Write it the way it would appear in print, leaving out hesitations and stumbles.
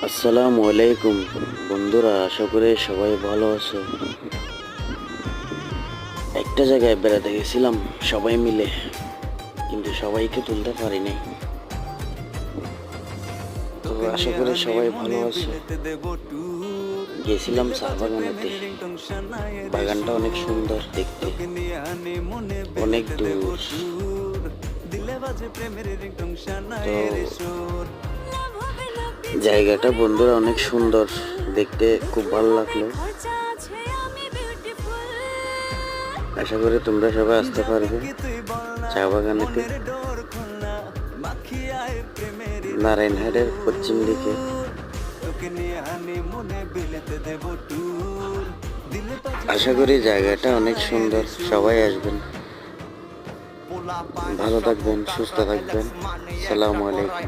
আসসালামু আলাইকুম বন্ধুরা, আশা করি সবাই ভালো আছো। একটা জায়গায় বেড়াতে গেছিলাম সবাই মিলে, কিন্তু সবাইকে তুলতে পারিনি। তো আশা করি সবাই ভালো আছো। গেছিলাম চা বাগানেতে। বাগানটা অনেক সুন্দর দেখতে, অনেক দূর। তো জায়গাটা বন্ধুরা অনেক সুন্দর দেখতে, খুব ভালো লাগলো। আশা করি তোমরা সবাই আসতে পারবে চা বাগানেতে। নারায়ণহাটের পশ্চিম দিকে। আশা করি জায়গাটা অনেক সুন্দর, সবাই আসবেন। ভালো থাকবেন, সুস্থ থাকবেন। আসসালামু আলাইকুম।